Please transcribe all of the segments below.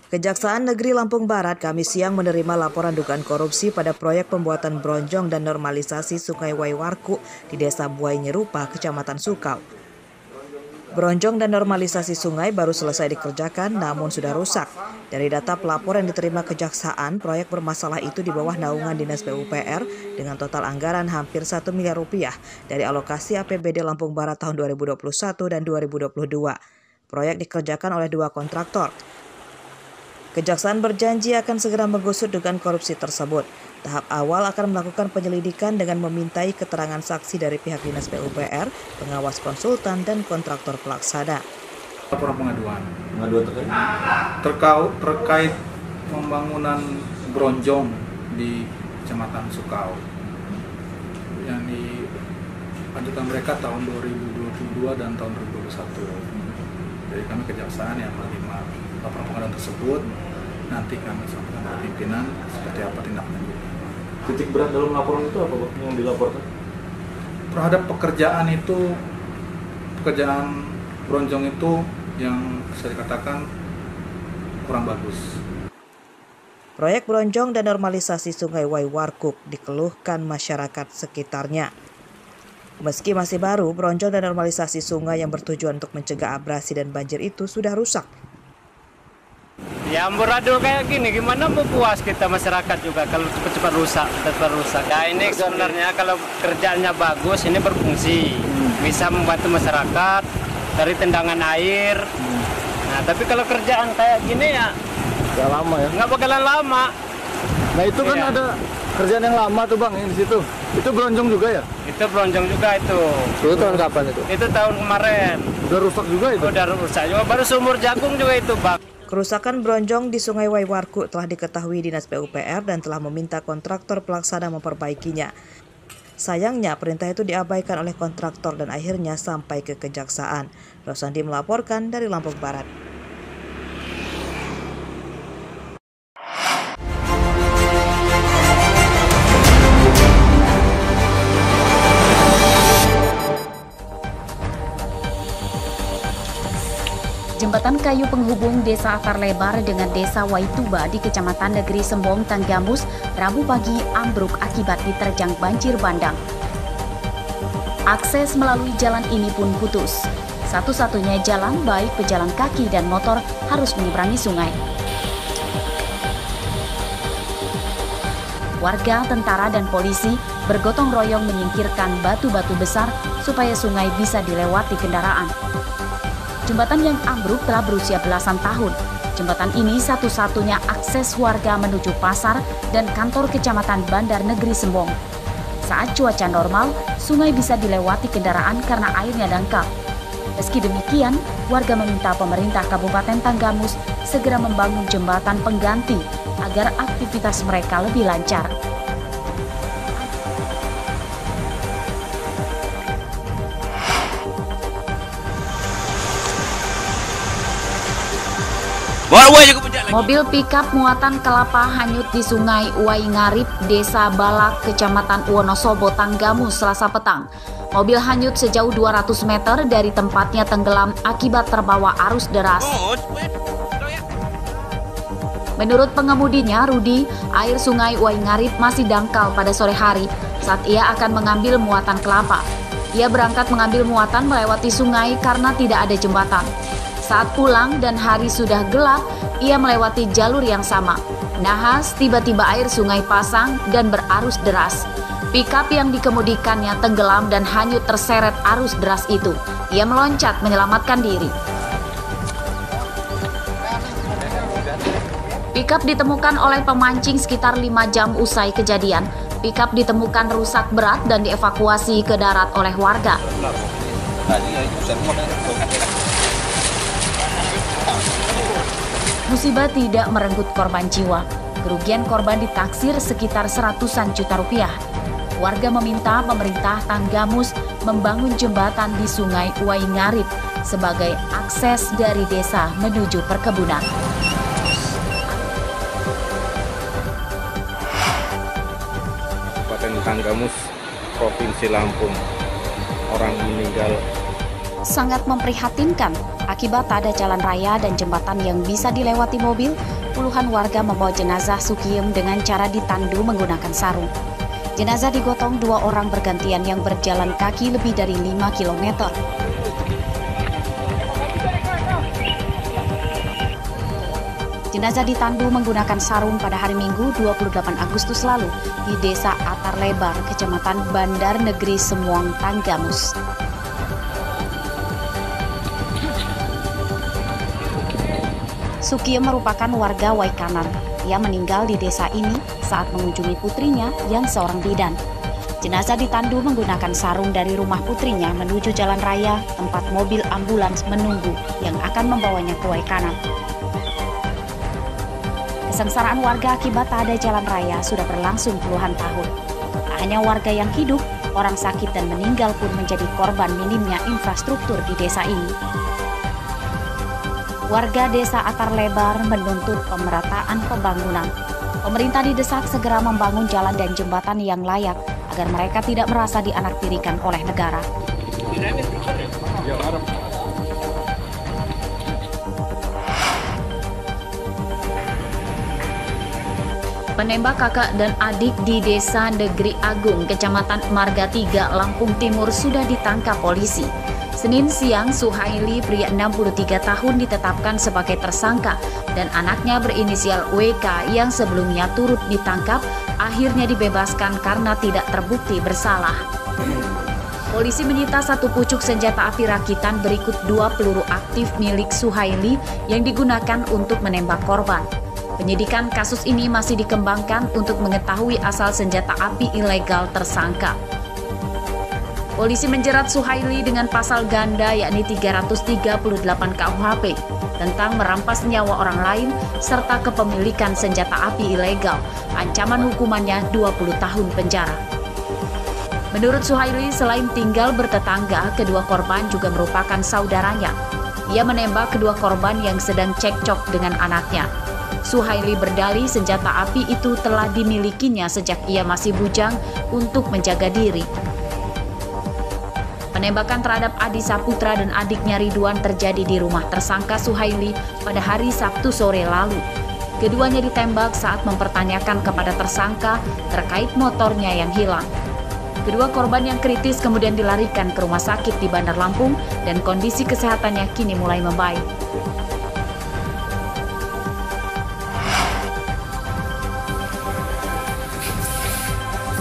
Kejaksaan Negeri Lampung Barat Kamis siang menerima laporan dugaan korupsi pada proyek pembuatan bronjong dan normalisasi Sungai Waiwarku di Desa Buai Nyerupa, Kecamatan Sukau. Bronjong dan normalisasi sungai baru selesai dikerjakan namun sudah rusak. Dari data pelapor yang diterima Kejaksaan, proyek bermasalah itu di bawah naungan Dinas PUPR dengan total anggaran hampir 1 miliar rupiah dari alokasi APBD Lampung Barat tahun 2021 dan 2022. Proyek dikerjakan oleh 2 kontraktor. Kejaksaan berjanji akan segera menggusut dugaan korupsi tersebut. Tahap awal akan melakukan penyelidikan dengan memintai keterangan saksi dari pihak Dinas PUPR, pengawas konsultan, dan kontraktor pelaksana. Laporan pengaduan Terkait terkait pembangunan bronjong di Kecamatan Sukau yang diajukan mereka tahun 2022 dan tahun 2021. Jadi kami Kejaksaan yang menerima laporan pengaduan tersebut, nanti kami sampaikan ke pimpinan seperti apa tindak lanjut. titik berat dalam laporan itu apa Pak, yang dilaporkan? Terhadap pekerjaan bronjong itu yang bisa dikatakan kurang bagus. Proyek bronjong dan normalisasi Sungai Waiwarku dikeluhkan masyarakat sekitarnya. Meski masih baru, bronjong dan normalisasi sungai yang bertujuan untuk mencegah abrasi dan banjir itu sudah rusak. Ya amburadul kayak gini, gimana mau puas kita masyarakat juga kalau cepat-cepat rusak. Ya ini sebenarnya kalau kerjaannya bagus, ini berfungsi, bisa membantu masyarakat dari tendangan air. Nah tapi kalau kerjaan kayak gini ya Gak lama ya? nggak bakalan lama. Nah itu kan ada kerjaan yang lama tuh Bang, yang di situ. Itu bronjong juga ya? Itu bronjong juga itu. Itu tahun kapan itu? Itu tahun kemarin. Udah rusak juga itu? Udah rusak juga, baru sumur jagung juga itu Bang. Kerusakan bronjong di Sungai Waiwarku telah diketahui Dinas PUPR dan telah meminta kontraktor pelaksana memperbaikinya. Sayangnya perintah itu diabaikan oleh kontraktor dan akhirnya sampai ke Kejaksaan. Rosandi melaporkan dari Lampung Barat. Jembatan kayu penghubung Desa Akar Lebar dengan Desa Waituba di Kecamatan Negeri Sembong, Tanggamus, Rabu pagi ambruk akibat diterjang banjir bandang. Akses melalui jalan ini pun putus. Satu-satunya jalan baik pejalan kaki dan motor harus menyeberangi sungai. Warga, tentara, dan polisi bergotong royong menyingkirkan batu-batu besar supaya sungai bisa dilewati kendaraan. Jembatan yang ambruk telah berusia belasan tahun. Jembatan ini satu-satunya akses warga menuju pasar dan kantor Kecamatan Bandar Negeri Sembong. Saat cuaca normal, sungai bisa dilewati kendaraan karena airnya dangkal. Meski demikian, warga meminta pemerintah Kabupaten Tanggamus segera membangun jembatan pengganti agar aktivitas mereka lebih lancar. Mobil pikap muatan kelapa hanyut di Sungai Waingarip, Desa Balak, Kecamatan Wonosobo, Tanggamus, Selasa petang. Mobil hanyut sejauh 200 meter dari tempatnya tenggelam akibat terbawa arus deras. Menurut pengemudinya, Rudi, air Sungai Waingarip masih dangkal pada sore hari saat ia akan mengambil muatan kelapa. Ia berangkat mengambil muatan melewati sungai karena tidak ada jembatan. Saat pulang dan hari sudah gelap, ia melewati jalur yang sama. Nahas, tiba-tiba air sungai pasang dan berarus deras. Pikap yang dikemudikannya tenggelam dan hanyut terseret arus deras itu. Ia meloncat menyelamatkan diri. Pikap ditemukan oleh pemancing sekitar 5 jam usai kejadian. Pikap ditemukan rusak berat dan dievakuasi ke darat oleh warga. Musibah tidak merenggut korban jiwa. Kerugian korban ditaksir sekitar seratusan juta rupiah. Warga meminta pemerintah Tanggamus membangun jembatan di Sungai Waingarip sebagai akses dari desa menuju perkebunan. Kabupaten Tanggamus, Provinsi Lampung. Orang meninggal sangat memprihatinkan. Akibat tak ada jalan raya dan jembatan yang bisa dilewati mobil, puluhan warga membawa jenazah Sukiem dengan cara ditandu menggunakan sarung. Jenazah digotong 2 orang bergantian yang berjalan kaki lebih dari 5 km. Jenazah ditandu menggunakan sarung pada hari Minggu 28 Agustus lalu di Desa Atar Lebar, Kecamatan Bandar Negeri Semuang, Tanggamus. Sukiem merupakan warga Waikanan. Ia meninggal di desa ini saat mengunjungi putrinya yang seorang bidan. Jenazah ditandu menggunakan sarung dari rumah putrinya menuju jalan raya tempat mobil ambulans menunggu yang akan membawanya ke Waikanan. Kesengsaraan warga akibat tak ada jalan raya sudah berlangsung puluhan tahun. Tak hanya warga yang hidup, orang sakit dan meninggal pun menjadi korban minimnya infrastruktur di desa ini. Warga desa Atar Lebar menuntut pemerataan pembangunan. Pemerintah didesak segera membangun jalan dan jembatan yang layak agar mereka tidak merasa dianaktirikan oleh negara. Penembak kakak dan adik di Desa Negeri Agung, Kecamatan Marga 3, Lampung Timur sudah ditangkap polisi. Senin siang, Suhaili, pria 63 tahun ditetapkan sebagai tersangka dan anaknya berinisial WK yang sebelumnya turut ditangkap akhirnya dibebaskan karena tidak terbukti bersalah. Polisi menyita 1 pucuk senjata api rakitan berikut 2 peluru aktif milik Suhaili yang digunakan untuk menembak korban. Penyidikan kasus ini masih dikembangkan untuk mengetahui asal senjata api ilegal tersangka. Polisi menjerat Suhaili dengan pasal ganda yakni 338 KUHP tentang merampas nyawa orang lain serta kepemilikan senjata api ilegal. Ancaman hukumannya 20 tahun penjara. Menurut Suhaili, selain tinggal bertetangga, kedua korban juga merupakan saudaranya. Ia menembak kedua korban yang sedang cekcok dengan anaknya. Suhaili berdalih senjata api itu telah dimilikinya sejak ia masih bujang untuk menjaga diri. Penembakan terhadap Adi Saputra dan adiknya Ridwan terjadi di rumah tersangka Suhaili pada hari Sabtu sore lalu. Keduanya ditembak saat mempertanyakan kepada tersangka terkait motornya yang hilang. Kedua korban yang kritis kemudian dilarikan ke rumah sakit di Bandar Lampung dan kondisi kesehatannya kini mulai membaik.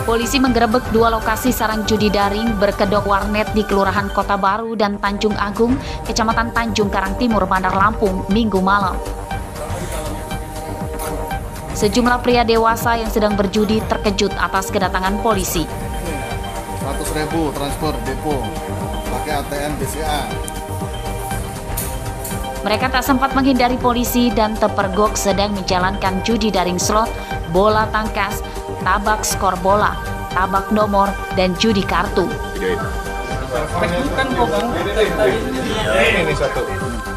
Polisi menggerebek 2 lokasi sarang judi daring berkedok warnet di Kelurahan Kota Baru dan Tanjung Agung, Kecamatan Tanjung Karang Timur, Bandar Lampung, Minggu malam. Sejumlah pria dewasa yang sedang berjudi terkejut atas kedatangan polisi. 100.000 transfer depo pakai ATM BCA. Mereka tak sempat menghindari polisi dan terpergok sedang menjalankan judi daring slot, bola tangkas, tabak skor bola, tabak nomor, dan judi kartu.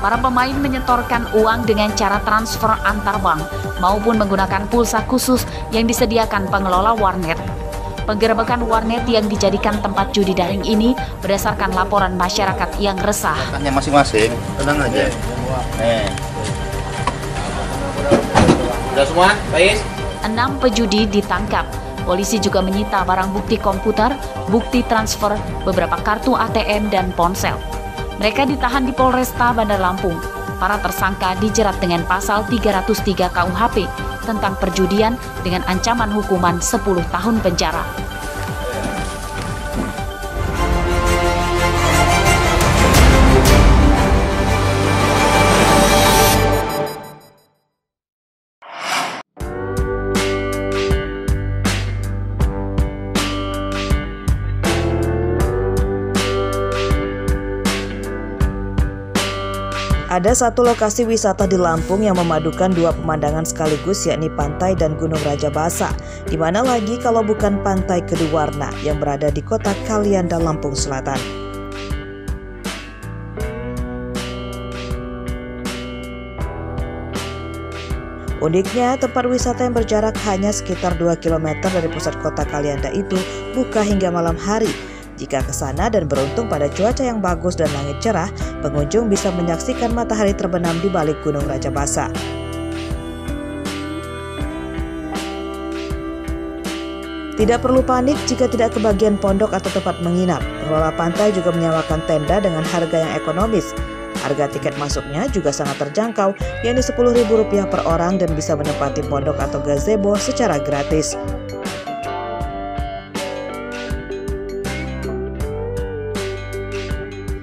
Para pemain menyetorkan uang dengan cara transfer antar bank maupun menggunakan pulsa khusus yang disediakan pengelola warnet. Penggerebekan warnet yang dijadikan tempat judi daring ini berdasarkan laporan masyarakat yang resah. Hanya masing-masing, tenang aja. Sudah semua, Pais? 6 pejudi ditangkap. Polisi juga menyita barang bukti komputer, bukti transfer, beberapa kartu ATM, dan ponsel. Mereka ditahan di Polresta Bandar Lampung. Para tersangka dijerat dengan pasal 303 KUHP tentang perjudian dengan ancaman hukuman 10 tahun penjara. Ada 1 lokasi wisata di Lampung yang memadukan 2 pemandangan sekaligus, yakni pantai dan Gunung Raja Basa. Di mana lagi kalau bukan Pantai Keduwarna yang berada di kota Kalianda, Lampung Selatan. Uniknya, tempat wisata yang berjarak hanya sekitar 2 km dari pusat kota Kalianda itu buka hingga malam hari. Jika ke sana dan beruntung pada cuaca yang bagus dan langit cerah, pengunjung bisa menyaksikan matahari terbenam di balik Gunung Rajabasa. Tidak perlu panik jika tidak kebagian pondok atau tempat menginap. Pengelola pantai juga menyewakan tenda dengan harga yang ekonomis. Harga tiket masuknya juga sangat terjangkau, yakni Rp10.000 per orang dan bisa menempati pondok atau gazebo secara gratis.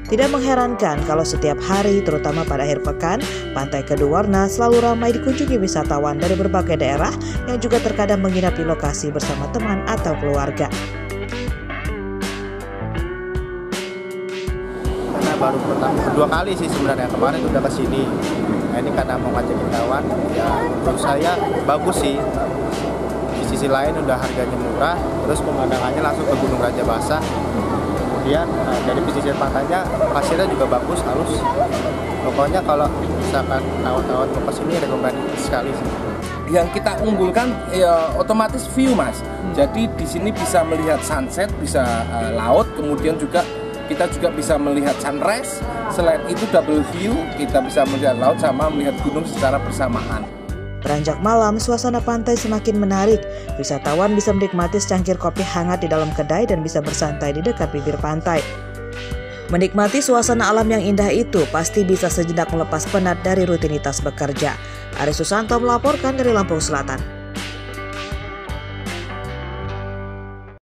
Tidak mengherankan kalau setiap hari, terutama pada akhir pekan, Pantai Keduwarna selalu ramai dikunjungi wisatawan dari berbagai daerah yang juga terkadang menginap di lokasi bersama teman atau keluarga. Baru kedua kali sih sebenarnya, kemarin udah ke sini. Nah, ini karena mau ngajakin kawan, ya menurut saya bagus sih. Di sisi lain udah harganya murah, terus pemandangannya langsung ke Gunung Rajabasa. Kemudian dari pesisir pantainya pasirnya juga bagus, halus. Pokoknya kalau misalkan kawan-kawan mau ke sini rekomendasi sekali sih. Yang kita unggulkan ya otomatis view, Mas. Jadi di sini bisa melihat sunset, bisa laut, kemudian juga kita juga bisa melihat sunrise. Selain itu double view, kita bisa melihat laut sama melihat gunung secara bersamaan. Beranjak malam, suasana pantai semakin menarik. Wisatawan bisa menikmati secangkir kopi hangat di dalam kedai dan bisa bersantai di dekat bibir pantai. Menikmati suasana alam yang indah itu pasti bisa sejenak melepas penat dari rutinitas bekerja. Aris Susanto melaporkan dari Lampung Selatan.